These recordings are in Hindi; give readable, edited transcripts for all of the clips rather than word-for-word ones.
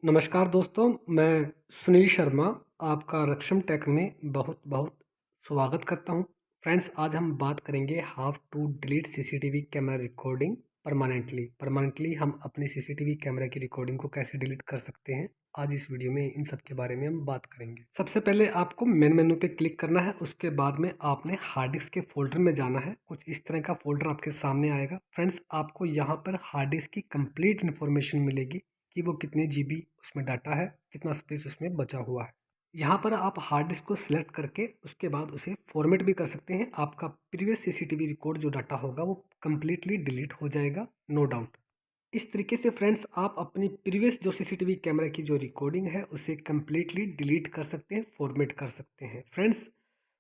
नमस्कार दोस्तों, मैं सुनील शर्मा आपका रक्षम टेक में बहुत बहुत स्वागत करता हूं। फ्रेंड्स, आज हम बात करेंगे how to delete CCTV camera recording permanently हम अपने सीसीटीवी कैमरा की रिकॉर्डिंग को कैसे डिलीट कर सकते हैं। आज इस वीडियो में इन सब के बारे में हम बात करेंगे। सबसे पहले आपको मेन मेनू पे क्लिक करना है। उसके बाद में आपने हार्ड डिस्क के फोल्डर में जाना है। कुछ इस तरह का फोल्डर आपके सामने आएगा। फ्रेंड्स, आपको यहाँ पर हार्ड डिस्क की कंप्लीट इन्फॉर्मेशन मिलेगी कि वो कितने जीबी उसमें डाटा है, कितना स्पेस उसमें बचा हुआ है। यहाँ पर आप हार्ड डिस्क को सिलेक्ट करके उसके बाद उसे फॉर्मेट भी कर सकते हैं। आपका प्रीवियस सीसीटीवी रिकॉर्ड जो डाटा होगा वो कम्प्लीटली डिलीट हो जाएगा, नो डाउट। इस तरीके से फ्रेंड्स, आप अपनी प्रीवियस जो सीसीटीवी कैमरा की जो रिकॉर्डिंग है उसे कम्प्लीटली डिलीट कर सकते हैं, फॉर्मेट कर सकते हैं फ्रेंड्स।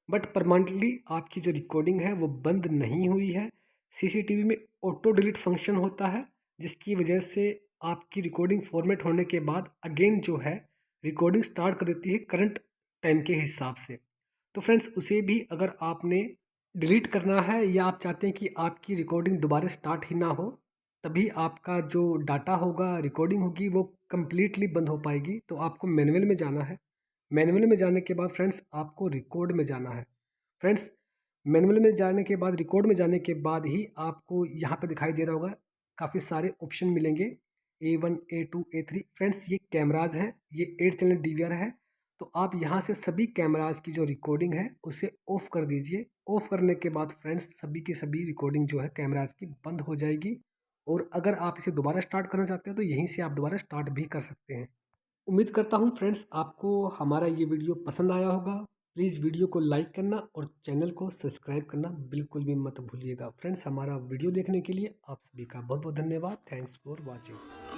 बट परमानेंटली आपकी जो रिकॉर्डिंग है वो बंद नहीं हुई है। सीसीटीवी में ऑटो डिलीट फंक्शन होता है, जिसकी वजह से आपकी रिकॉर्डिंग फॉर्मेट होने के बाद अगेन जो है रिकॉर्डिंग स्टार्ट कर देती है करंट टाइम के हिसाब से। तो फ्रेंड्स, उसे भी अगर आपने डिलीट करना है या आप चाहते हैं कि आपकी रिकॉर्डिंग दोबारा स्टार्ट ही ना हो, तभी आपका जो डाटा होगा, रिकॉर्डिंग होगी, वो कम्प्लीटली बंद हो पाएगी। तो आपको मैनुअल में जाना है। मैनुअल में जाने के बाद फ्रेंड्स आपको रिकॉर्ड में जाना है। फ्रेंड्स, मैनुअल में जाने के बाद, रिकॉर्ड में जाने के बाद ही आपको यहाँ पे दिखाई दे रहा होगा काफ़ी सारे ऑप्शन मिलेंगे, A1 A2 A3। फ्रेंड्स, ये कैमराज हैं, ये 8 चैनल DVR है। तो आप यहाँ से सभी कैमराज की जो रिकॉर्डिंग है उसे ऑफ कर दीजिए। ऑफ करने के बाद फ्रेंड्स सभी की सभी रिकॉर्डिंग जो है कैमराज की बंद हो जाएगी। और अगर आप इसे दोबारा स्टार्ट करना चाहते हैं तो यहीं से आप दोबारा स्टार्ट भी कर सकते हैं। उम्मीद करता हूँ फ्रेंड्स आपको हमारा ये वीडियो पसंद आया होगा। प्लीज़ वीडियो को लाइक करना और चैनल को सब्सक्राइब करना बिल्कुल भी मत भूलिएगा। फ्रेंड्स, हमारा वीडियो देखने के लिए आप सभी का बहुत बहुत धन्यवाद। Thanks for watching.